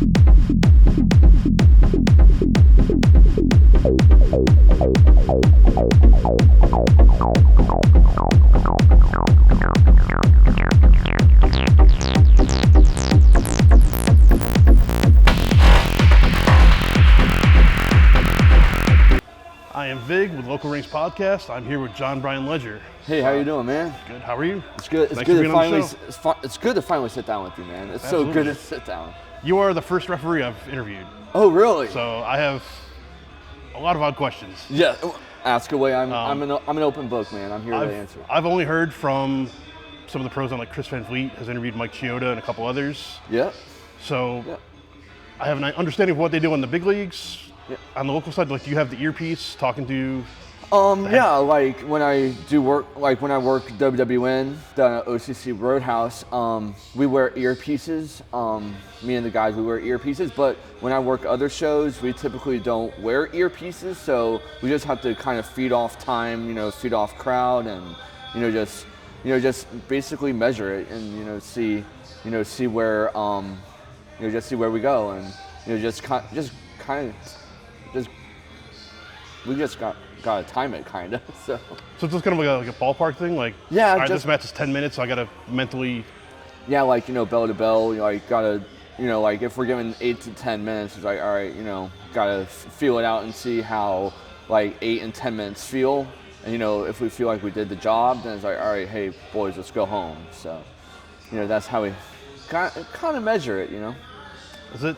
I am Vig with Local Rings Podcast. I'm here with John Bryan Ledger. Hey, how you doing, man? Good. How are you? It's good. It's good to finally sit down with you, man. It's Absolutely. So good to sit down. You are the first referee I've interviewed. Oh, really? So I have a lot of odd questions. Yeah, ask away. I'm an open book, man. I'm here to answer. I've only heard from some of the pros on, like Chris Van Vliet has interviewed Mike Chioda and a couple others. Yeah. So I have an understanding of what they do in the big leagues. Yeah. On the local side, like, do you have the earpiece talking to? Yeah, like when I do work, like when I work WWN down at OCC Roadhouse, we wear earpieces. Me and the guys, we wear earpieces. But when I work other shows, we typically don't wear earpieces. So we just have to kind of feed off time, feed off crowd, and just basically measure it and see where just see where we go, and we just gotta time it, kind of. So it's just kind of like a ballpark thing, like, yeah. All right, this match is 10 minutes, so I gotta mentally. Yeah, like bell to bell, like gotta, like if we're given 8 to 10 minutes, it's like, all right, gotta feel it out and see how like 8 and 10 minutes feel, and if we feel like we did the job, then it's like, all right, hey boys, let's go home. So, that's how we kind of measure it, Is that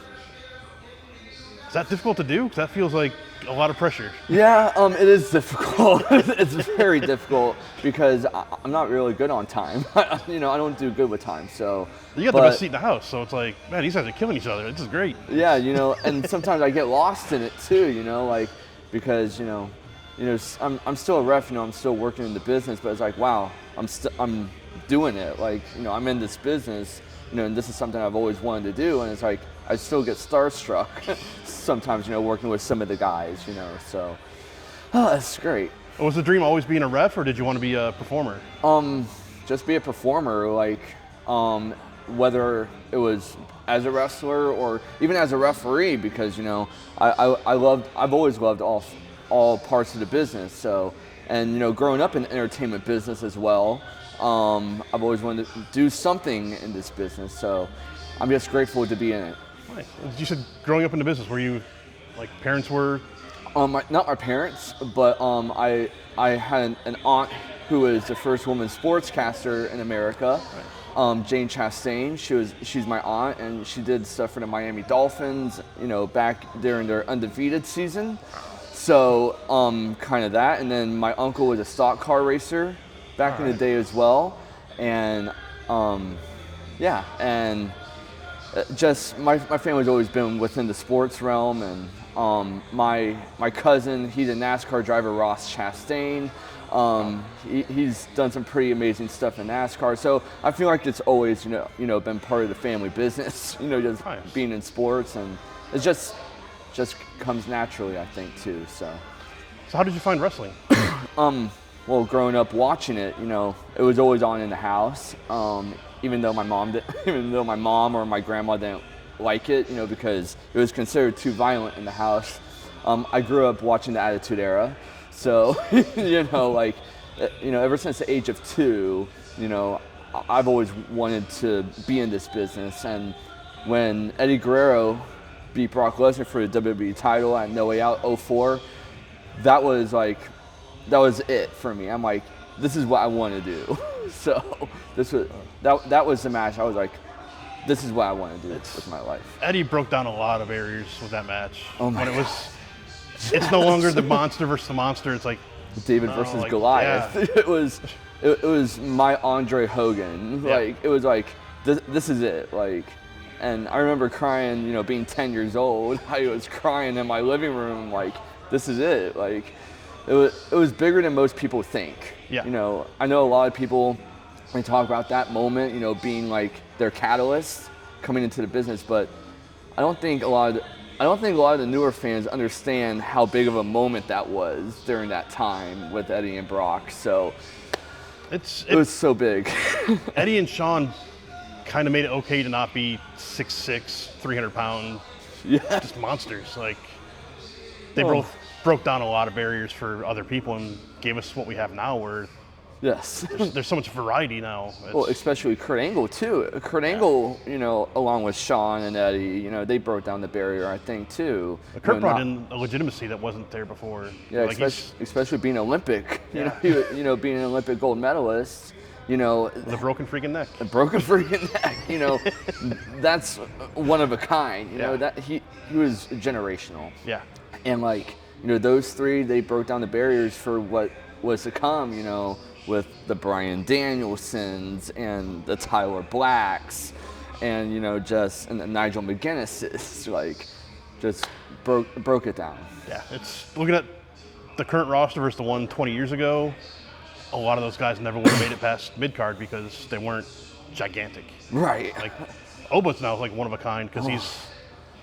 difficult to do? Because that feels like a lot of pressure. Yeah, it is difficult. It's very difficult because I'm not really good on time. I don't do good with time. So you got the best seat in the house, so it's like, man, these guys are killing each other. This is great. Yeah, and sometimes I get lost in it too. Like because I'm still a ref. I'm still working in the business, but it's like, wow, I'm doing it. Like I'm in this business. And this is something I've always wanted to do, and it's like I still get starstruck sometimes, working with some of the guys, so it's great. Was the dream always being a ref, or did you want to be a performer? Just be a performer, like whether it was as a wrestler or even as a referee, because I've always loved all parts of the business. So, and growing up in the entertainment business as well. I've always wanted to do something in this business, so I'm just grateful to be in it. Nice. You said growing up in the business, were you, like, parents were? Not my parents, but I had an aunt who was the first woman sportscaster in America, right. Jane Chastain. She's my aunt, and she did stuff for the Miami Dolphins, back during their undefeated season. So kind of that, and then my uncle was a stock car racer back in the day as well, and just my family's always been within the sports realm, and my cousin, he's a NASCAR driver, Ross Chastain. He's done some pretty amazing stuff in NASCAR, so I feel like it's always been part of the family business, just being in sports, and it just comes naturally, I think, too. So how did you find wrestling? Well, growing up watching it, it was always on in the house. Even though my mom or my grandma didn't like it, because it was considered too violent in the house. I grew up watching the Attitude Era, so ever since the age of 2, I've always wanted to be in this business. And when Eddie Guerrero beat Brock Lesnar for the WWE title at No Way Out 04, that was it for me. I'm like, this is what I want to do. So that was the match. I was like, this is what I want to do with my life. Eddie broke down a lot of barriers with that match. Oh my God. It's no longer the monster versus the monster. It's like David versus Goliath. Yeah. It was my Andre Hogan. Yeah. Like, it was like, this is it. Like, and I remember crying, being 10 years old. I was crying in my living room, like, this is it. Like, it was bigger than most people think. Yeah. I know a lot of people, they talk about that moment, being like their catalyst coming into the business, but I don't think a lot of the newer fans understand how big of a moment that was during that time with Eddie and Brock. So it was so big. Eddie and Shawn kind of made it okay to not be 6'6", 300-pound, Yeah. just monsters. Like, they both broke down a lot of barriers for other people and gave us what we have now, where Yes. there's so much variety now. Well, especially Kurt Angle too. Kurt Angle, you know, along with Sean and Eddie, you know, they broke down the barrier, I think, too. Kurt brought in a legitimacy that wasn't there before. Yeah, like especially being Olympic. Yeah. You know, being an Olympic gold medalist. You know, with a broken freaking neck. A broken freaking neck. You know, that's one of a kind. You know, that he was generational. Yeah. And like, you know, those three, they broke down the barriers for what was to come. You know, with the Bryan Danielsons and the Tyler Blacks, and you know, and the Nigel McGuinnesses, like, just broke it down. Yeah, it's looking at the current roster versus the one 20 years ago. A lot of those guys never would have made it past mid-card because they weren't gigantic. Right. Like, Oba's now like one of a kind because he's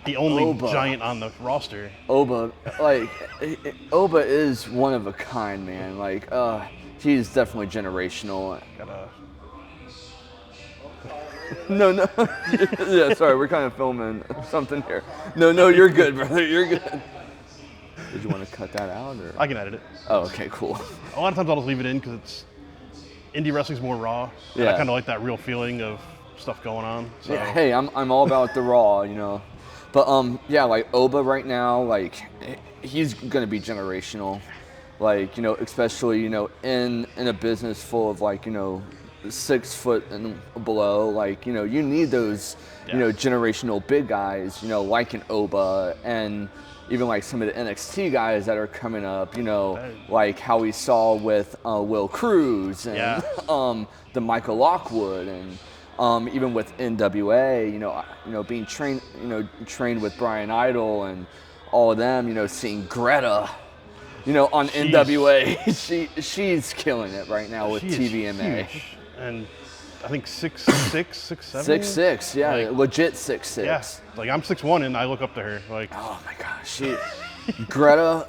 the only giant on the roster. Oba is one of a kind, man. Like, he's definitely generational. No. Yeah, sorry, we're kind of filming something here. No, you're good, brother. You're good. Did you want to cut that out, or? I can edit it. Oh, okay, cool. A lot of times I'll just leave it in because indie wrestling's more raw. And I kind of like that real feeling of stuff going on. So. Yeah, hey, I'm all about the raw, you know. But yeah, like Oba right now, like he's gonna be generational. Like, you know, especially, you know, in a business full of, like, you know, 6 foot and below, like, you know, you need those, you know, generational big guys, you know, like an Oba, and even like some of the NXT guys that are coming up, you know, like how we saw with Will Cruz and the Michael Lockwood, and even with NWA, you know, being trained with Brian Idol and all of them, you know, seeing Greta, you know, on NWA, she's killing it right now with TVMA. Huge. And I think 6'6", 6'7". 6'6", yeah, like, legit 6'6". Yeah, like I'm 6'1" and I look up to her. Like, oh my gosh, Greta,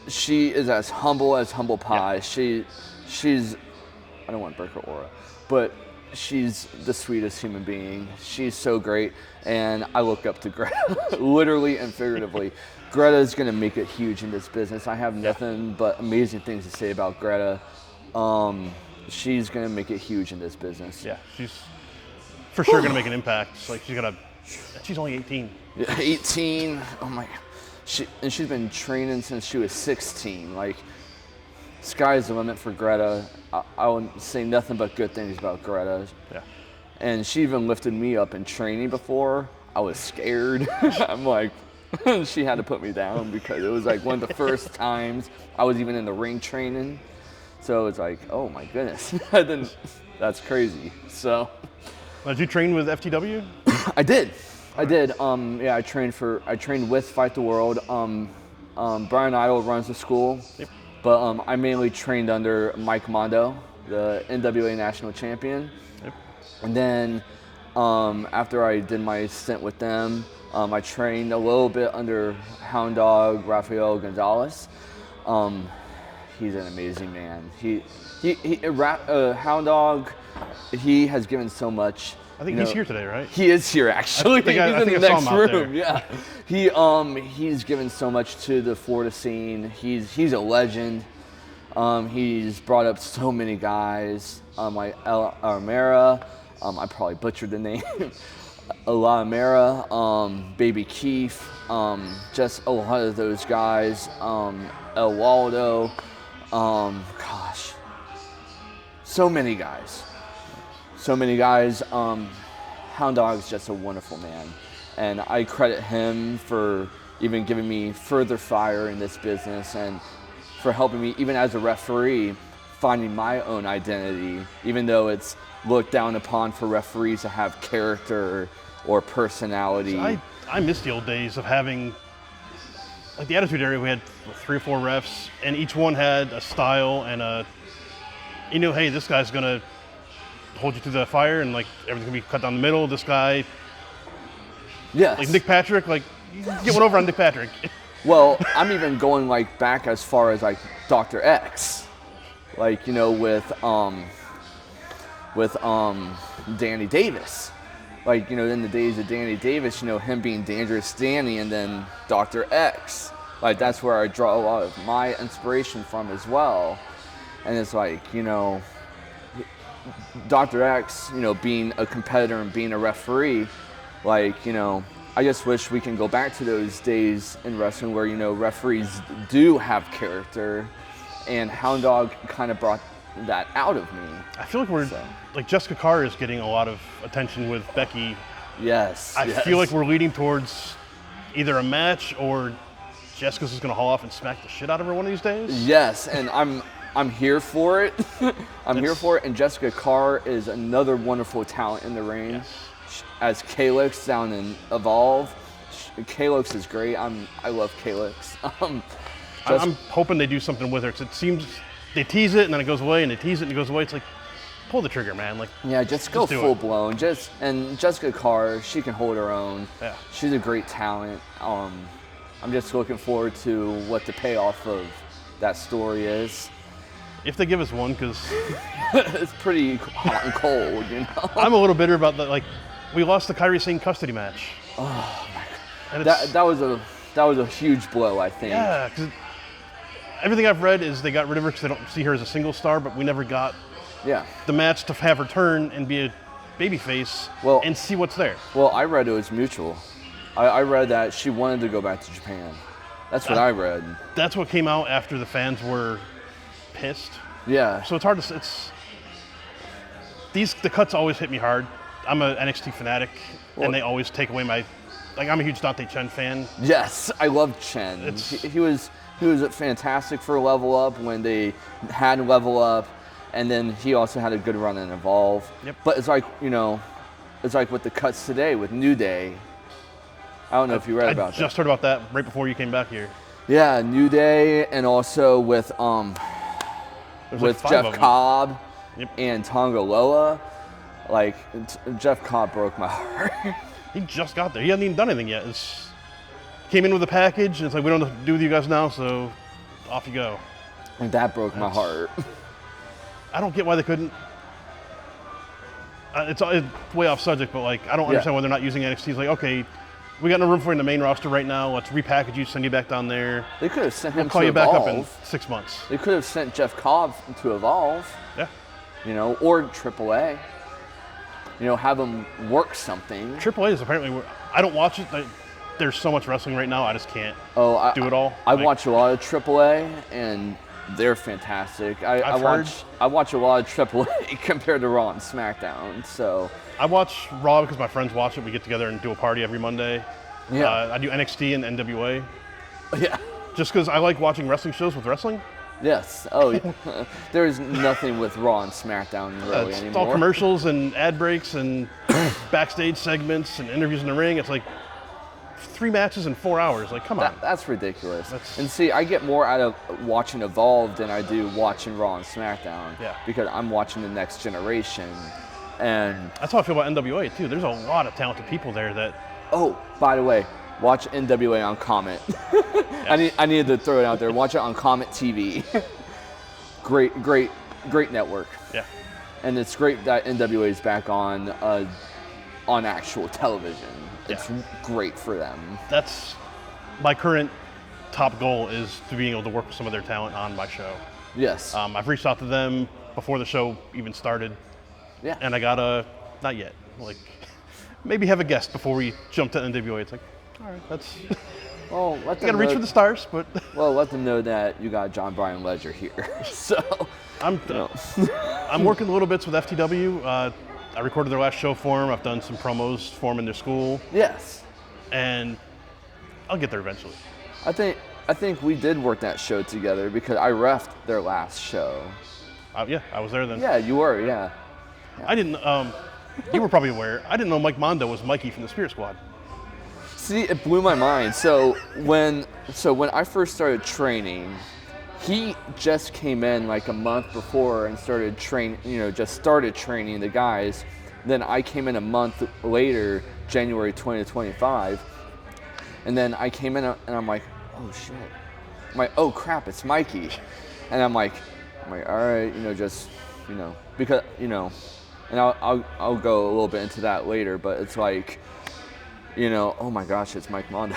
she is as humble pie. Yeah. She's, I don't want to break her aura, but she's the sweetest human being. She's so great, and I look up to Greta, literally and figuratively. Greta is gonna make it huge in this business. I have nothing but amazing things to say about Greta. She's gonna make it huge in this business. Yeah, she's for sure gonna make an impact. Like she's only 18. Yeah, 18. Oh my, she's been training since she was 16. Like, sky's the limit for Greta. I would say nothing but good things about Greta. Yeah. And she even lifted me up in training before. I was scared. I'm like, she had to put me down because it was like one of the first times I was even in the ring training. So it's like, oh my goodness, that's crazy. So. Did you train with FTW? I did. Yeah, I trained with Fight the World. Brian Idol runs the school, but I mainly trained under Mike Mondo, the NWA national champion. And then after I did my stint with them, I trained a little bit under Hound Dog Rafael Gonzalez. He's an amazing man. Hound Dog, he has given so much. I think he's here today, right? He is here, actually. He's in the next room. Yeah. He's given so much to the Florida scene. He's a legend. He's brought up so many guys. Like Armera, I probably butchered the name. Alamera, Baby Keith, just a lot of those guys. El Waldo, gosh, so many guys. Hound Dog's just a wonderful man, and I credit him for even giving me further fire in this business and for helping me, even as a referee, finding my own identity, even though it's looked down upon for referees to have character or personality. So I miss the old days of having, like the Attitude Era, we had 3 or 4 refs, and each one had a style and you know, hey, this guy's gonna hold you to the fire and like everything's gonna be cut down the middle. This guy, like Nick Patrick, like you can get one over on Nick Patrick. Well, I'm even going like back as far as like Dr. X, like, you know, with with Danny Davis. Like, you know, in the days of Danny Davis, you know, him being Dangerous Danny and then Dr. X. Like, that's where I draw a lot of my inspiration from as well. And it's like, you know, Dr. X, you know, being a competitor and being a referee, like, you know, I just wish we can go back to those days in wrestling where, you know, referees do have character, and Hound Dog kind of brought that out of me. I feel like like Jessica Carr is getting a lot of attention with Becky. Yes. I feel like we're leading towards either a match or Jessica's just going to haul off and smack the shit out of her one of these days. Yes, and I'm here for it. Here for it, and Jessica Carr is another wonderful talent in the ring. Yes. As Calyx down in Evolve, Calyx is great. I love Calyx. I'm hoping they do something with her, because it seems they tease it and then it goes away, and they tease it and it goes away. It's like, pull the trigger, man. Like, yeah, just go full blown. And Jessica Carr, she can hold her own. Yeah. She's a great talent. I'm just looking forward to what the payoff of that story is. If they give us one, because it's pretty hot and cold, you know. I'm a little bitter about that. Like, we lost the Kairi Sane custody match. Oh my And God. That was a huge blow, I think. Yeah, because everything I've read is they got rid of her because they don't see her as a single star, but we never got the match to have her turn and be a babyface and see what's there. Well, I read it was mutual. I read that she wanted to go back to Japan. That's what I read. That's what came out after the fans were pissed. Yeah. So it's hard to. The cuts always hit me hard. I'm an NXT fanatic, and they always take away my. Like, I'm a huge Dante Chen fan. Yes, I love Chen. He was fantastic for Level Up when they had Level Up, and then he also had a good run in Evolve. Yep. But it's like, you know, it's like with the cuts today with New Day. I don't know if you read about that. I just heard about that right before you came back here. Yeah, New Day, and also with Jeff Cobb and Tonga Loa. Like, Jeff Cobb broke my heart. He just got there. He hasn't even done anything yet. Came in with a package, and it's like, we don't know what to do with you guys now, so off you go. And that broke my heart. I don't get why they couldn't. It's way off subject, but like, I don't understand why they're not using NXT. It's like, okay, we got no room for you in the main roster right now. Let's repackage you, send you back down there. They could have sent him to call you back Evolve. up in 6 months. They could have sent Jeff Cobb to Evolve. Yeah. You know, or AAA. You know, have them work something. AAA is apparently, I don't watch it. There's so much wrestling right now, I just can't do it all. I watch a lot of AAA, and they're fantastic. I watch a lot of AAA compared to Raw and SmackDown. So I watch Raw because my friends watch it. We get together and do a party every Monday. Yeah. I do NXT and NWA. Yeah. Just because I like watching wrestling shows with wrestling. Yes. Oh, yeah. There's nothing with Raw and SmackDown really anymore. It's all commercials and ad breaks and backstage segments and interviews in the ring. It's like 3 matches in 4 hours. Like, come on. That's ridiculous. And see, I get more out of watching Evolve than I do watching Raw and SmackDown. Yeah. Because I'm watching the next generation. And that's how I feel about NWA too. There's a lot of talented people there that. Oh, by the way, watch NWA on Comet. Yes. I needed to throw it out there. Watch it on Comet TV. Great network. Yeah. And it's great that NWA is back on actual television. It's great for them. That's my current top goal, is to being able to work with some of their talent on my show. Yes. I've reached out to them before the show even started. Yeah. And I got not yet. Like, maybe have a guest before we jump to NWA. It's like, all right, that's. Well, let them gotta reach for the stars, but. Well, let them know that you got John Bryan Ledger here. So. I'm working little bits with FTW. I recorded their last show for them. I've done some promos for them in their school. Yes. And I'll get there eventually. I think we did work that show together because I reffed their last show. Yeah, I was there then. Yeah, you were. Yeah. I didn't. You were probably aware. I didn't know Mike Mondo was Mikey from the Spirit Squad. See, it blew my mind. So when I first started training, he just came in like a month before and started training the guys. Then I came in a month later, January 2025, and then I came in and I'm like, oh shit. I'm like, oh crap, it's Mikey. And I'm like, all right, because, and I'll go a little bit into that later, but it's like, you know, oh my gosh, it's Mike Mondo.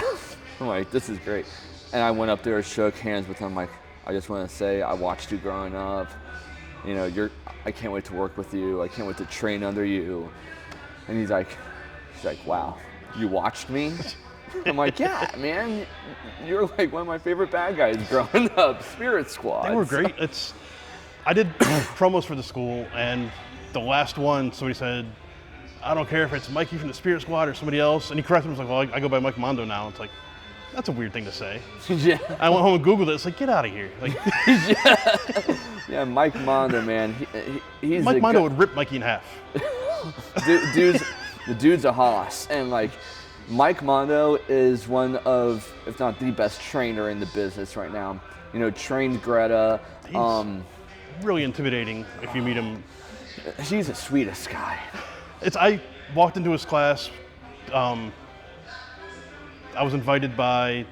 I'm like, this is great. And I went up there, shook hands with him, like, I just want to say I watched you growing up. You know, I can't wait to work with you. I can't wait to train under you. And he's like, wow, you watched me? I'm like, yeah, man, you're like one of my favorite bad guys growing up, Spirit Squad. They were great. I did promos for the school, and the last one, somebody said, I don't care if it's Mikey from the Spirit Squad or somebody else. And he corrected me, was like, well, I go by Mike Mondo now. It's like, that's a weird thing to say. Yeah. I went home and Googled it. It's like, get out of here. Like, yeah, Mike Mondo, man. He's Mike Mondo would rip Mikey in half. The dude's a hoss. And like, Mike Mondo is one of, if not the best trainer in the business right now. You know, trained Greta. He's really intimidating if you meet him. He's the sweetest guy. I walked into his class. I was invited by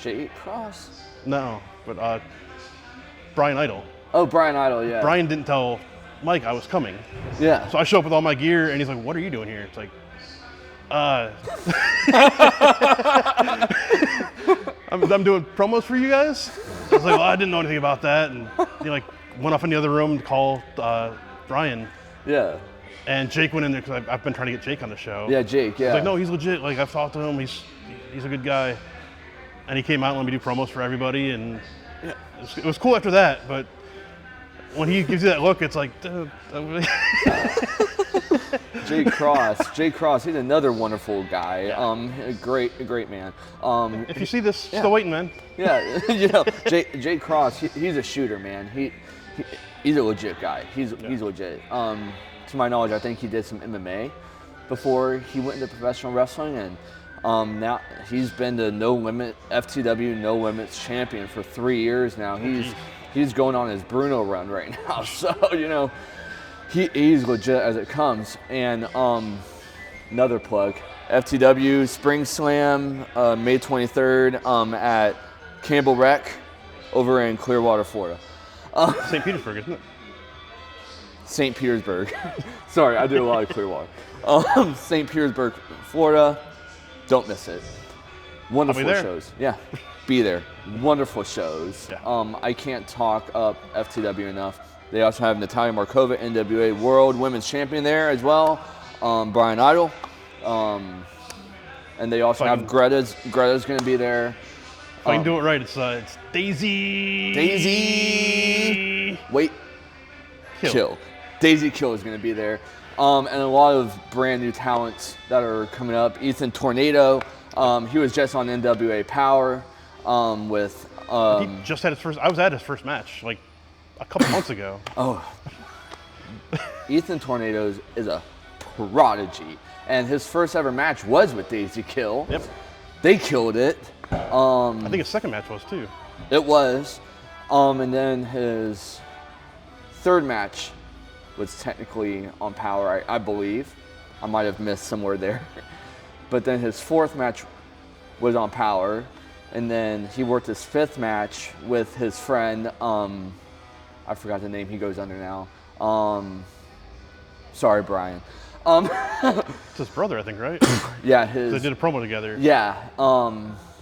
J. Cross? No, but Brian Idol. Oh, Brian Idol, yeah. Brian didn't tell Mike I was coming. Yeah. So I show up with all my gear, and he's like, what are you doing here? It's like, I'm doing promos for you guys? I was like, well, I didn't know anything about that. And he like went off in the other room to call Brian. Yeah. And Jake went in there because I've been trying to get Jake on the show. Yeah, Jake, yeah. He's like, no, he's legit. Like, I've talked to him. He's a good guy. And he came out and let me do promos for everybody. And it was cool after that. But when he gives you that look, it's like, dude. Jake Cross, he's another wonderful guy. A great man. If you see this, still waiting, man. Yeah, you know, Jake Cross, he's a shooter, man. He's a legit guy. He's legit. To my knowledge, I think he did some MMA before he went into professional wrestling, and now he's been the FTW No Limits champion for 3 years now. He's going on his Bruno run right now, so you know he's legit as it comes. And another plug, FTW Spring Slam, May 23rd at Campbell Rec over in Clearwater, Florida. St. Petersburg, isn't it? St. Petersburg. Sorry, I do a lot of Clearwater. St. Petersburg, Florida. Don't miss it. Wonderful shows. Yeah, be there. Wonderful shows. Yeah. I can't talk up FTW enough. They also have Natalia Markova, NWA World Women's Champion there as well. Brian Idol. And they also have Greta's going to be there. If I can do it right, it's Daisy. Wait. Kill. Daisy Kill is going to be there. And a lot of brand new talents that are coming up. Ethan Tornado, he was just on NWA Power with... he just had his first... I was at his first match, like, a couple months ago. Oh. Ethan Tornado is a prodigy. And his first ever match was with Daisy Kill. Yep. They killed it. I think his second match was, too. It was. And then his third match was technically on Power, I believe. I might have missed somewhere there. But then his fourth match was on Power. And then he worked his fifth match with his friend, I forgot the name he goes under now. Sorry, Brian. It's his brother, I think, right? Yeah, they did a promo together. Yeah,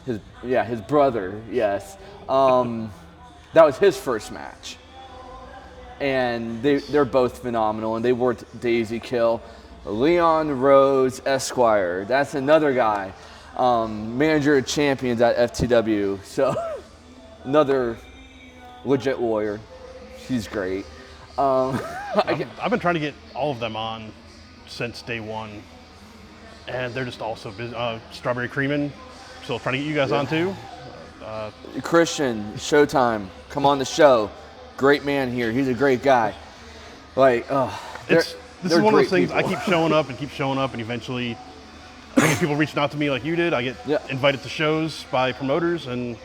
his brother, yes. That was his first match. And they're both phenomenal, and they worked Daisy Kill. Leon Rose Esquire, that's another guy. Manager of champions at FTW. So, another legit lawyer. He's great. I've been trying to get all of them on since day one. And they're just also busy. Strawberry Creamin', still trying to get you guys on too. Christian, Showtime, come on the show. Great man here. He's a great guy. Like, this is one of those things. I keep showing up, and eventually I get people reaching out to me like you did. I get invited to shows by promoters, and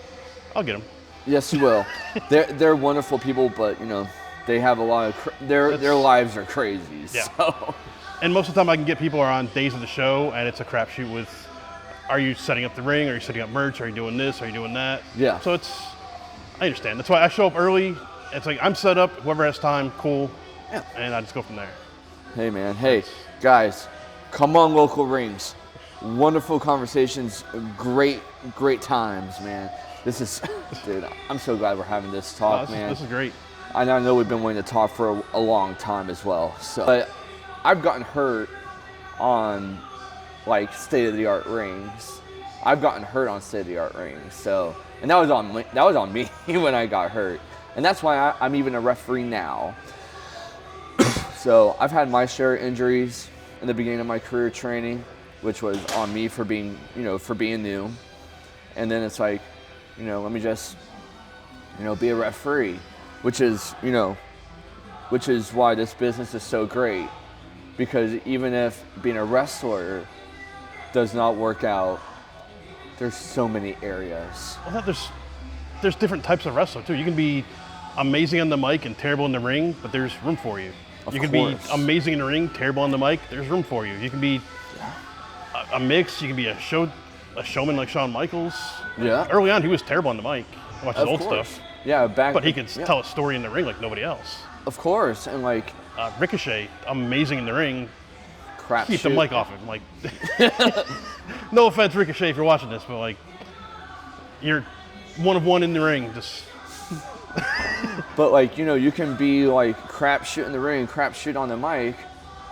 I'll get them. Yes, you will. They're wonderful people, but you know they have a lot of their lives are crazy. Yeah. So. And most of the time, I can get people on days of the show, and it's a crapshoot with, are you setting up the ring? Are you setting up merch? Are you doing this? Are you doing that? Yeah. So I understand. That's why I show up early. It's like, I'm set up. Whoever has time, cool. Yeah. And I just go from there. Hey, man. Hey, guys, come on, local rings. Wonderful conversations, great times, man. This is, dude, I'm so glad we're having this talk, man. This is great. I know we've been wanting to talk for a long time as well. So, but I've gotten hurt on like state-of-the-art rings. I've gotten hurt on state-of-the-art rings. So, and that was on me when I got hurt, and that's why I'm even a referee now. So I've had my share of injuries in the beginning of my career training, which was on me for being new. And then it's like, let me just, be a referee, which is why this business is so great. Because even if being a wrestler does not work out, there's so many areas. Well, there's different types of wrestler too. You can be amazing on the mic and terrible in the ring, but there's room for you. You can be amazing in the ring, terrible on the mic, there's room for you. You can be a mix, you can be a showman like Shawn Michaels. Yeah. Early on, he was terrible on the mic. I watched his old stuff. Yeah, but he could tell a story in the ring like nobody else. Of course, and like Ricochet, amazing in the ring. Crap. Keep the mic off him. Like, no offense, Ricochet, if you're watching this, but like, you're one of one in the ring. Just. But like, you can be like crap shoot in the ring, crap shoot on the mic,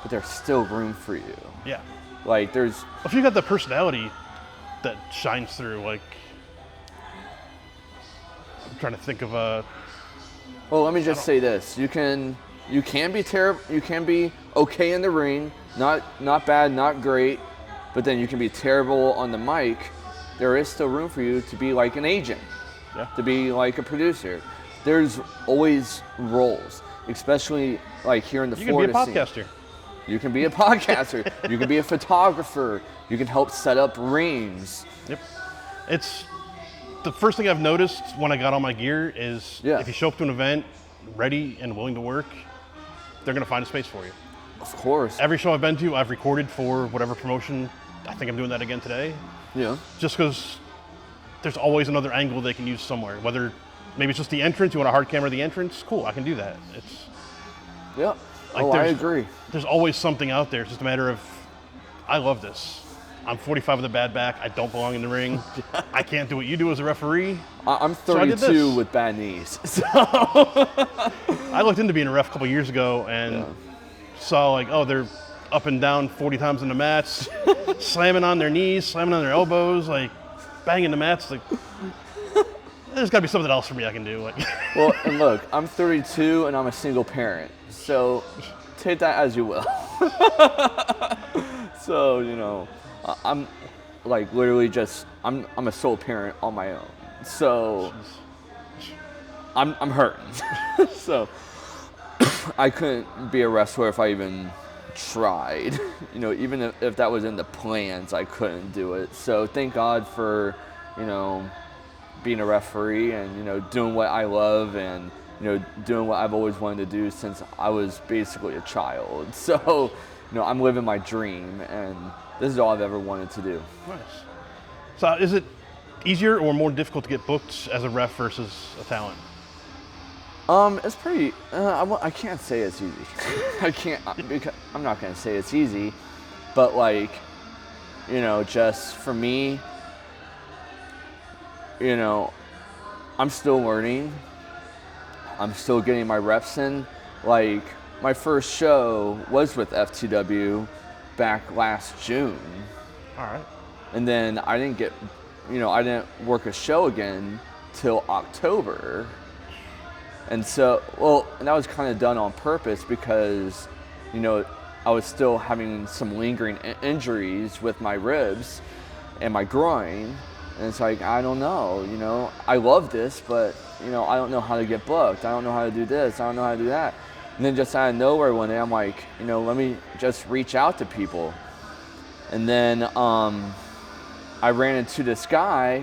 but there's still room for you. Yeah. Like there's. If you got the personality that shines through, like, I'm trying to think of a. Well, let me just say this: you can be terrible, you can be okay in the ring, not bad, not great, but then you can be terrible on the mic. There is still room for you to be like an agent, to be like a producer. There's always roles, especially like here in the Florida scene. You can be a podcaster. You can be a podcaster. You can be a photographer. You can help set up rings. Yep. It's the first thing I've noticed when I got all my gear is if you show up to an event ready and willing to work, they're going to find a space for you. Of course. Every show I've been to, I've recorded for whatever promotion. I think I'm doing that again today. Yeah. Just because there's always another angle they can use somewhere. Whether maybe it's just the entrance, you want a hard camera the entrance, cool, I can do that. It's. Yeah. Like I agree. There's always something out there. It's just a matter of, I love this. I'm 45 with a bad back. I don't belong in the ring. I can't do what you do as a referee. I'm 32 with bad knees. So. I looked into being a ref a couple years ago and saw like, oh, they're up and down 40 times in the mats, slamming on their knees, slamming on their elbows, like banging the mats. Like, there's got to be something else for me I can do. Like. Well, and look, I'm 32 and I'm a single parent, so take that as you will. So I'm like literally just I'm a sole parent on my own, so I'm hurting. So I couldn't be a wrestler if I even tried. Even if that was in the plans, I couldn't do it. So thank God for being a referee and doing what I love and doing what I've always wanted to do since I was basically a child. So I'm living my dream, and this is all I've ever wanted to do. Nice. So is it easier or more difficult to get booked as a ref versus a talent? It's pretty. I can't say it's easy. I can't because I'm not gonna say it's easy, but like, just for me, I'm still learning. I'm still getting my reps in. Like, my first show was with FTW back last June. All right. And then I didn't work a show again till October. And so, and that was kind of done on purpose because, I was still having some lingering injuries with my ribs and my groin. And it's like, I don't know, I love this, but, I don't know how to get booked. I don't know how to do this. I don't know how to do that. And then just out of nowhere one day, I'm like, let me just reach out to people. And then I ran into this guy,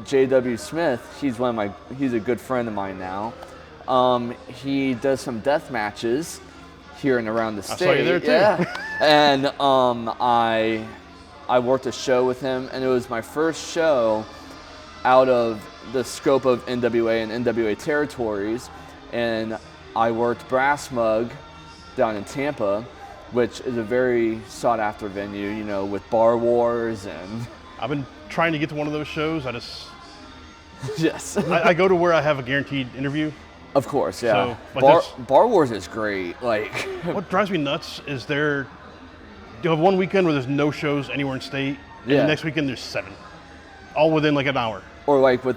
J.W. Smith. He's a good friend of mine now. He does some death matches here and around the state. I saw you there too. Yeah. And I worked a show with him, and it was my first show out of the scope of NWA and NWA territories. And I worked Brass Mug down in Tampa, which is a very sought after venue, you know, with bar wars and. I've been trying to get to one of those shows. Yes. I go to where I have a guaranteed interview. Of course, yeah. So, like bar wars is great. Like. What drives me nuts is you have one weekend where there's no shows anywhere in state, and the next weekend there's 7, all within like an hour. Or like with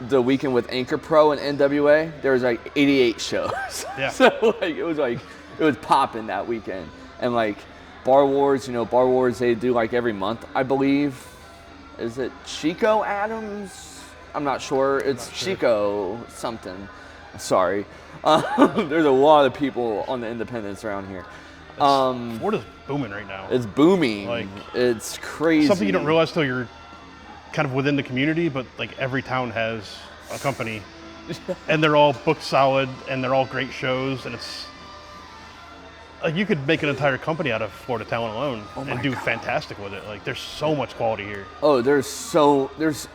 the weekend with Anchor Pro and NWA, there was like 88 shows. Yeah. So like it was popping that weekend. And like Bar Wars, you know, Bar Wars they do like every month, I believe. Is it Chico Adams? I'm not sure. It's Chico something. Sorry. There's a lot of people on the independents around here. Florida's booming right now. It's booming. Like, it's crazy. Something you don't realize till you're kind of within the community, but like every town has a company and they're all booked solid and they're all great shows, and it's like you could make an entire company out of Florida talent alone and do fantastic with it. Like there's so much quality here. Oh, there's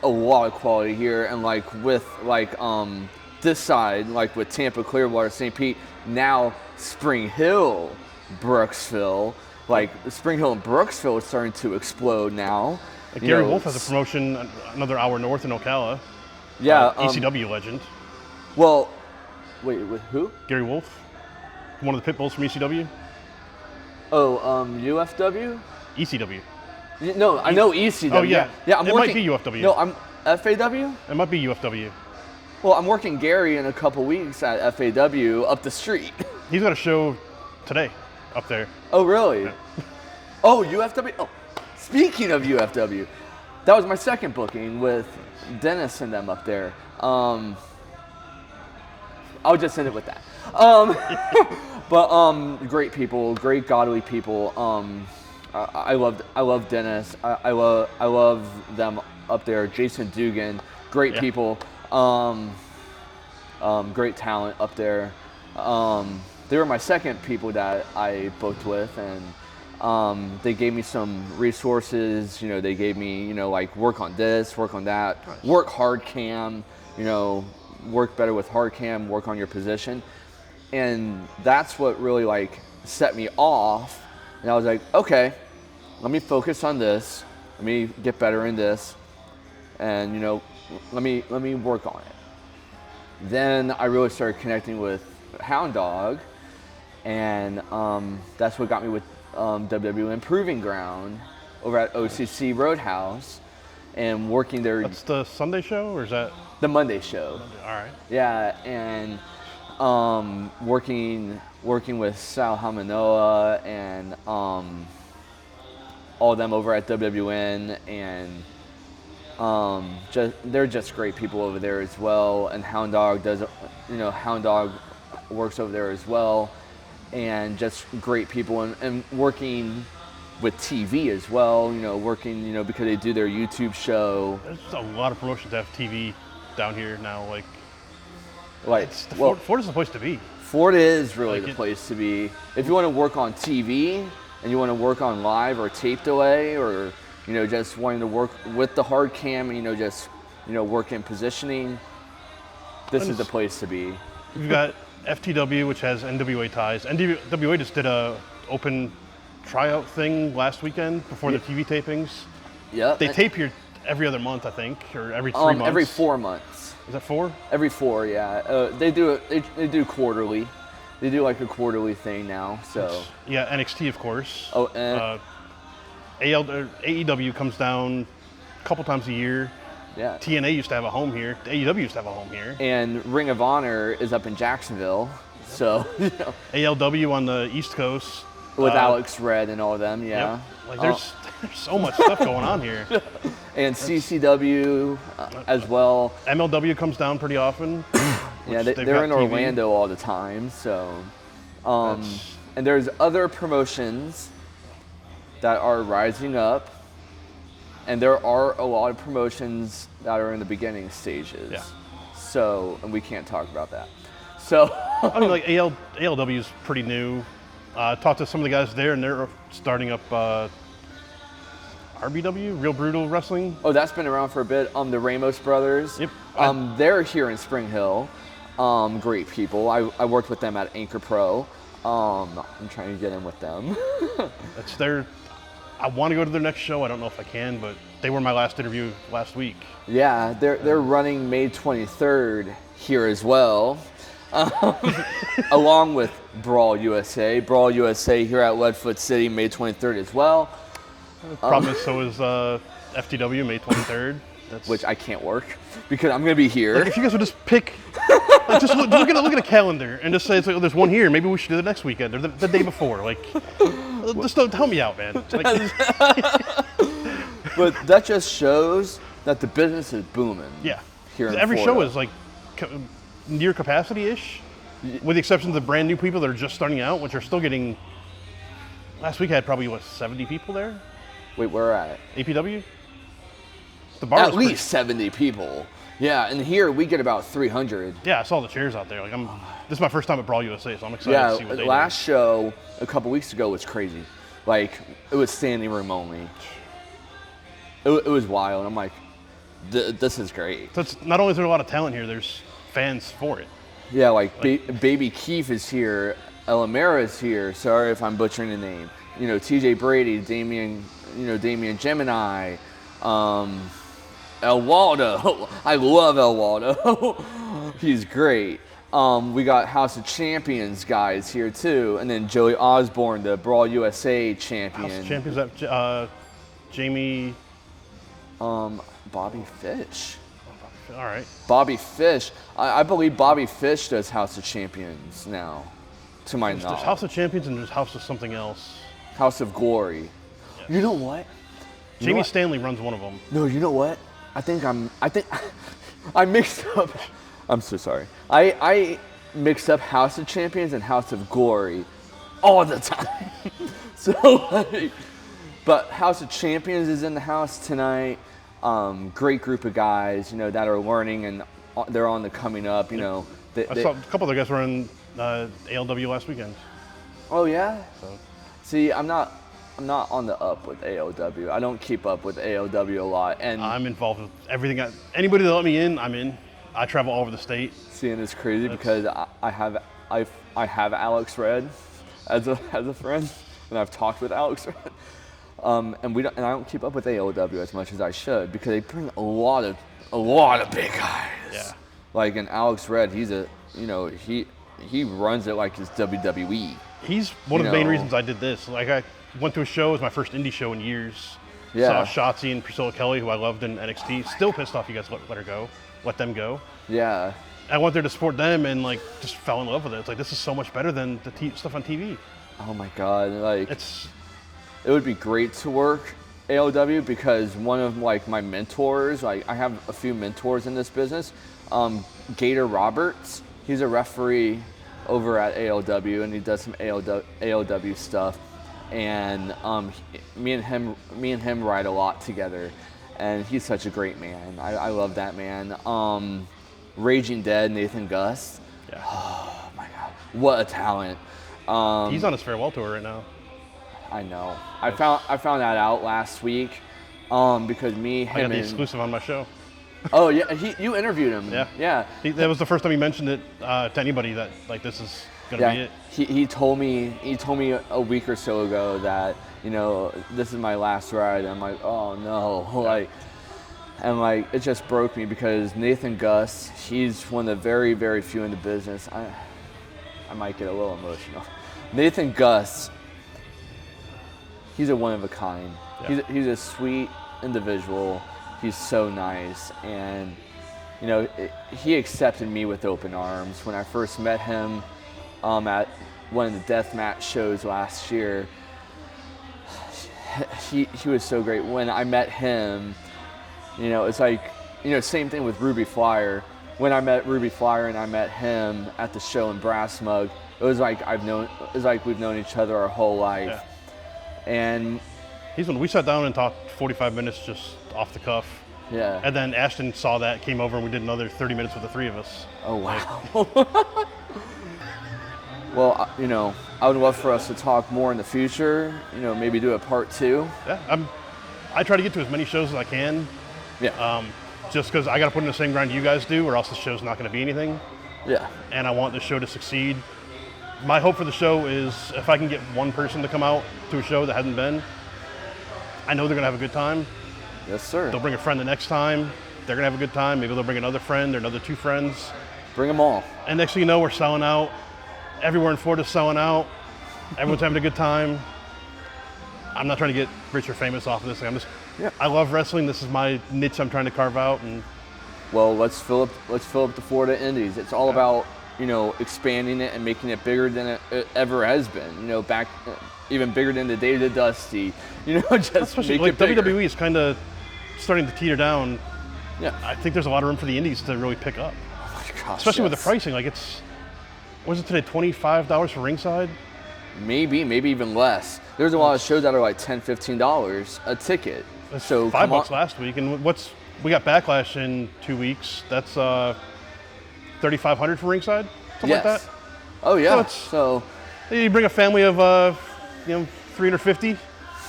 a lot of quality here, and like with like this side, like with Tampa, Clearwater, St. Pete, now Spring Hill, Brooksville, like Spring Hill and Brooksville is starting to explode now. Like Gary Wolf has a promotion another hour north in Ocala. Yeah. ECW legend. Well, wait, with who? Gary Wolf, one of the pit bulls from ECW. Oh, UFW? ECW. No, I know ECW. Oh yeah. Yeah, It might be UFW. No, I'm FAW? It might be UFW. Well, I'm working Gary in a couple weeks at FAW up the street. He's got a show today up there. Oh, really? Yeah. Oh, UFW? Oh, speaking of UFW, that was my second booking with Dennis and them up there. I'll just end it with that. But great people, great godly people. I love Dennis. I love them up there. Jason Dugan, great people. Great talent up there. They were my second people that I booked with, and they gave me some resources. You know, they gave me, you know, like work on this, work on that, work hard cam, you know, work better with hard cam, work on your position. And that's what really like set me off. And I was like, okay, let me focus on this. Let me get better in this. And, you know, let me work on it. Then I really started connecting with Hound Dog, and that's what got me with WWN Proving Ground over at OCC Roadhouse, and working there. That's the Sunday show, or is that the Monday show? Monday. All right. Yeah, and working with Sal Hamanoa and all of them over at WWN, and they're just great people over there as well. And Hound Dog Hound Dog works over there as well, and just great people, and working with TV as well, you know, working, you know, because they do their YouTube show. There's a lot of promotions that have TV down here now. Florida's the place to be. Florida is really the place to be. If you want to work on TV and you want to work on live or taped away, or, you know, just wanting to work with the hard cam and, you know, just, you know, work in positioning, this is the place to be. You've got FTW, which has NWA ties. NWA just did a open tryout thing last weekend before the TV tapings. Yeah. They tape here every other month, I think, or every 3 months. Every 4 months. Is that 4? Every 4, yeah. They do quarterly. They do like a quarterly thing now. So yeah, NXT of course. Oh, and AEW comes down a couple times a year. Yeah. TNA used to have a home here. AEW used to have a home here. And Ring of Honor is up in Jacksonville. So, you know. ALW on the East Coast. With Alex Red and all of them, yeah. Yep. Like there's so much stuff going on here. And CCW as well. MLW comes down pretty often. Yeah, they're in Orlando all the time. So, and there's other promotions that are rising up. And there are a lot of promotions that are in the beginning stages. Yeah. So, and we can't talk about that. So. I mean, like ALW is pretty new. Talked to some of the guys there, and they're starting up RBW, Real Brutal Wrestling. Oh, that's been around for a bit. The Ramos brothers. Yep. They're here in Spring Hill. Great people. I worked with them at Anchor Pro. I'm trying to get in with them. That's their. I want to go to their next show. I don't know if I can, but they were my last interview last week. Yeah, they're running May 23rd here as well, along with Brawl USA. Brawl USA here at Leadfoot City, May 23rd as well. Problem is, so is FTW, May 23rd. Which I can't work because I'm gonna be here. Like if you guys would just pick, like just look at a calendar and just say, it's like, oh, there's one here. Maybe we should do it next weekend or the day before. Like, just don't help me out, man. Like, but that just shows that the business is booming. Yeah. Here in every Florida. show is like near capacity-ish, with the exception of the brand new people that are just starting out, which are still getting. Last week I had probably 70 people there. Wait, where at? APW. The bar At least 70 people. Yeah, and here we get about 300. Yeah, I saw the chairs out there. Like this is my first time at Brawl USA, so I'm excited to see what they do. Last show a couple weeks ago was crazy. Like it was standing room only. It was wild. I'm like, this is great. So it's, not only is there a lot of talent here, there's fans for it. Yeah, like Baby Keith is here, Elamera is here. Sorry if I'm butchering the name. You know, TJ Brady, Damian Gemini, El Waldo. I love El Waldo. He's great. We got House of Champions guys here too, and then Joey Osborne, the Brawl USA champion. House of Champions, that Jamie. Bobby Fish. All right. Bobby Fish. I believe Bobby Fish does House of Champions now, to my knowledge. There's House of Champions and there's House of something else. House of Glory. Yes. You know what? Jamie Stanley runs one of them. No, you know what? I think I mixed up. I'm so sorry. I mixed up House of Champions and House of Glory all the time. So, like, but House of Champions is in the house tonight. Great group of guys, you know, that are learning and they're on the coming up. You know, I saw a couple of their guys were in ALW last weekend. Oh yeah. So. See, I'm not on the up with ALW. I don't keep up with ALW a lot, and I'm involved with everything. Anybody that let me in, I'm in. I travel all over the state. Seeing it's crazy because I have Alex Red as a friend, and I've talked with Alex Red. And I don't keep up with ALW as much as I should because they bring a lot of big guys. Yeah. Like, and Alex Red, he runs it like it's WWE. He's one of the main reasons I did this. Like, I went to a show, it was my first indie show in years. Yeah. Saw Shotzi and Priscilla Kelly, who I loved in NXT. Still pissed off you guys let them go. Yeah. I went there to support them and like just fell in love with it. It's like, this is so much better than the stuff on TV. Oh my God, like it would be great to work ALW because one of like my mentors, like I have a few mentors in this business. Gator Roberts, he's a referee over at ALW and he does some ALW stuff. And me and him ride a lot together, and he's such a great man. I love that man. Raging Dead, Nathan Gus. Yeah. Oh my God, what a talent. He's on his farewell tour right now. I know. I found that out last week because I got the exclusive on my show. Oh yeah, you interviewed him. Yeah. Yeah. That was the first time he mentioned it to anybody that like this is gonna be it. He told me a week or so ago that, you know, this is my last ride. I'm like, oh no, like, it just broke me because Nathan Gus, he's one of the very, very few in the business. I might get a little emotional. Nathan Gus, he's a one of a kind. Yeah. He's a sweet individual. He's so nice, and you know, he accepted me with open arms. When I first met him at one of the deathmatch shows last year, he was so great. When I met him, you know, it's like, you know, same thing with Ruby Flyer. When I met Ruby Flyer and I met him at the show in Brass Mug, it was like we've known each other our whole life. Yeah. And we sat down and talked 45 minutes just off the cuff. Yeah. And then Ashton saw that, came over, and we did another 30 minutes with the three of us. Oh wow. Well, you know, I would love for us to talk more in the future. You know, maybe do a part 2. Yeah, I try to get to as many shows as I can. Yeah. Just because I got to put in the same grind you guys do, or else the show's not going to be anything. Yeah. and I want the show to succeed. My hope for the show is if I can get one person to come out to a show that hasn't been, I know they're going to have a good time. Yes, sir. They'll bring a friend the next time. They're going to have a good time. Maybe they'll bring another friend or another 2 friends. Bring them all. And next thing you know, we're selling out. Everywhere in Florida's selling out. Everyone's having a good time. I'm not trying to get rich or famous off of this thing. I love wrestling. This is my niche I'm trying to carve out. And well, let's fill up the Florida Indies. It's all about, expanding it and making it bigger than it ever has been. Back even bigger than the days of Dusty. Just especially make it bigger. WWE is kind of starting to teeter down. Yeah. I think there's a lot of room for the Indies to really pick up. Oh my gosh. Especially with the pricing. Like was it today, $25 for ringside? Maybe even less. There's a lot of shows that are like $10, $15 a ticket. So $5 last week, and we got Backlash in 2 weeks. That's $3,500 for ringside, something like that. Oh yeah. So you bring a family of 350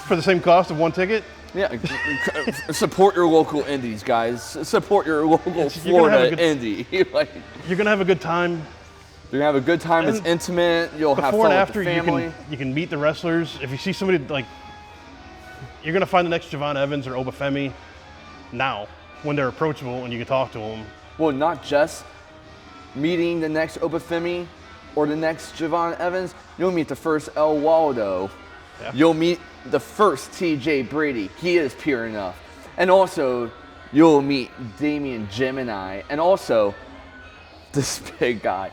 for the same cost of one ticket. Yeah, support your local indies, guys. Support your local Florida indie. You're gonna have a good time. You're gonna have a good time. It's intimate. You'll have fun with the family. You can meet the wrestlers. If you see somebody you're gonna find the next Javon Evans or Obafemi now when they're approachable and you can talk to them. Well, not just meeting the next Obafemi or the next Javon Evans. You'll meet the first El Waldo. Yeah. You'll meet the first TJ Brady. He is pure enough. And also, you'll meet Damian Gemini. And also, this big guy,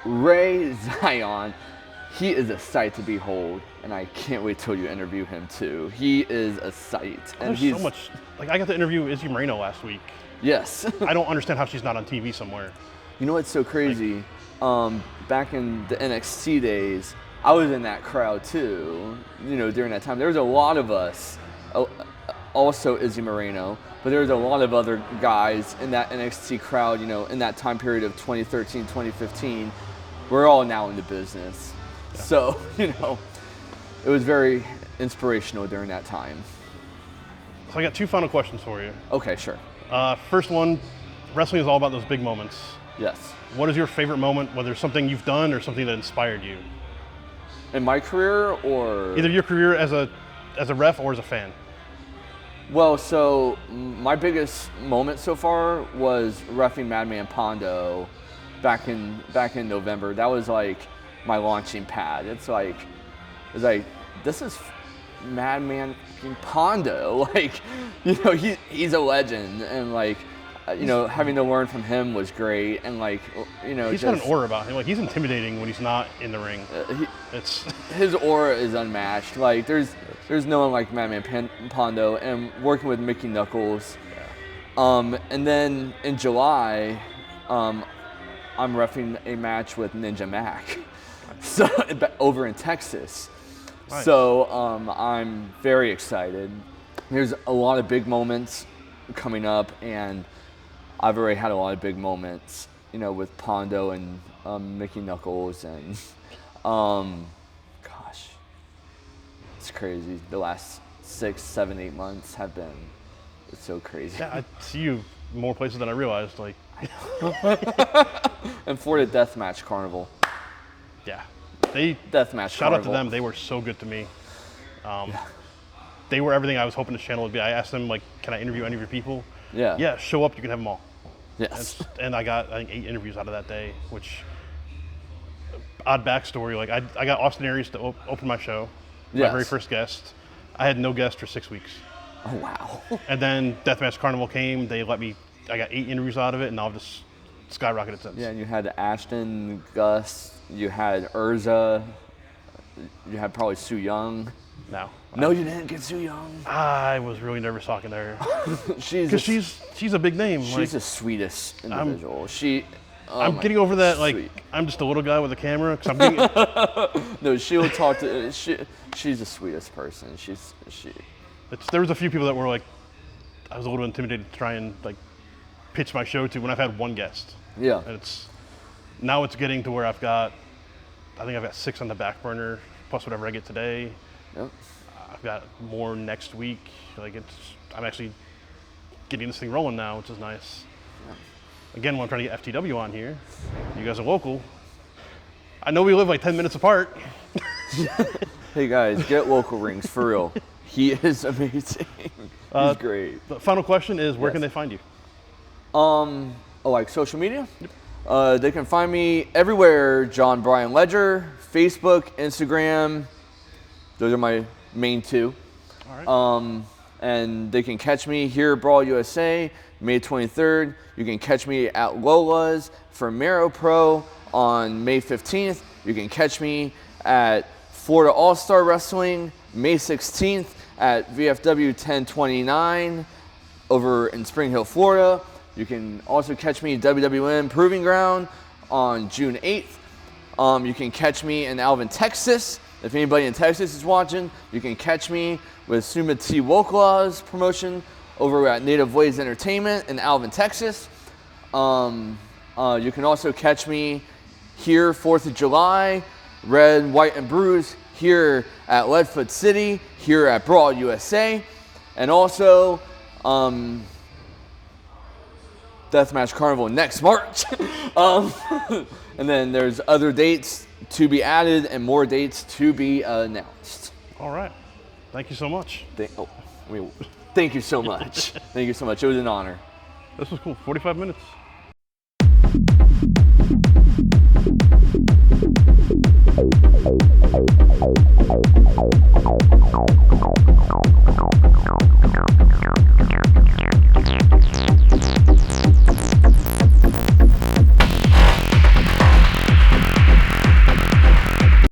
Ray Zion. He is a sight to behold. And I can't wait till you interview him too. He is a sight. And there's so much. I got to interview Izzy Moreno last week. Yes. I don't understand how she's not on TV somewhere. You know what's so crazy? Back in the NXT days, I was in that crowd too, during that time. There was a lot of us, also Izzy Moreno, but there was a lot of other guys in that NXT crowd, in that time period of 2013, 2015. We're all now in the business. Yeah. So, it was very inspirational during that time. So I got 2 final questions for you. Okay, sure. First one, wrestling is all about those big moments. Yes. What is your favorite moment, whether it's something you've done or something that inspired you? In my career or? Either your career as a ref or as a fan. Well, so my biggest moment so far was reffing Madman Pondo back in November. That was like my launching pad. It's like this is Madman Pondo. He's a legend, and having to learn from him was great, and he's got an aura about him. He's intimidating when he's not in the ring. His aura is unmatched. There's no one like Madman Pondo, and working with Mickey Knuckles. Yeah. And then in July, I'm reffing a match with Ninja Mac, so over in Texas. Nice. So I'm very excited. There's a lot of big moments coming up, and I've already had a lot of big moments, with Pondo and Mickey Knuckles, and gosh, it's crazy. The last 6, 7, 8 months have been so crazy. Yeah, I see you more places than I realized. And for the Deathmatch Carnival. Yeah. Deathmatch Shout out Carnival. to them. They were so good to me. They were everything I was hoping this channel would be. I asked them, can I interview any of your people? Yeah. Yeah, show up. You can have them all. Yes. And I got, I think, 8 interviews out of that day, which, odd backstory. I got Austin Aries to open my show. Yes. My very first guest. I had no guest for 6 weeks. Oh, wow. And then Deathmatch Carnival came. They let me, I got 8 interviews out of it, and now I've just skyrocketed since. Yeah, and you had Ashton, Gus, you had Urza, you had probably Sue Young. No, you didn't get Sue Young. I was really nervous talking to her. She's a big name. She's the sweetest individual. I'm getting over that. I'm just a little guy with a camera. 'Cause I'm getting, no, she'll talk to. She's the sweetest person. There was a few people that were I was a little intimidated to try and pitch my show to when I've had one guest. Yeah. And now it's getting to where I think I've got 6 on the back burner plus whatever I get today. Yep. I've got more next week. I'm actually getting this thing rolling now, which is nice. Yeah. again, when I'm trying to get FTW on here, you guys are local. I know we live like 10 minutes apart. Hey guys, get local rings for real. He is amazing. He's great. The final question is, where can they find you? Like social media? Yep. They can find me everywhere. John Bryan Ledger, Facebook, Instagram. Those are my main two. All right. And they can catch me here at Brawl USA, May 23rd. You can catch me at Lola's for Marrow Pro on May 15th. You can catch me at Florida All-Star Wrestling, May 16th at VFW 1029 over in Spring Hill, Florida. You can also catch me at WWN Proving Ground on June 8th. You can catch me in Alvin, Texas. If anybody in Texas is watching, you can catch me with Suma T. Woklaw's promotion over at Native Ways Entertainment in Alvin, Texas. You can also catch me here 4th of July, Red, White, and Bruised here at Leadfoot City, here at Brawl USA. And also, Deathmatch Carnival next March. And then there's other dates to be added and more dates to be announced. All right. Thank you so much. Thank you so much. Thank you so much. It was an honor. This was cool. 45 minutes.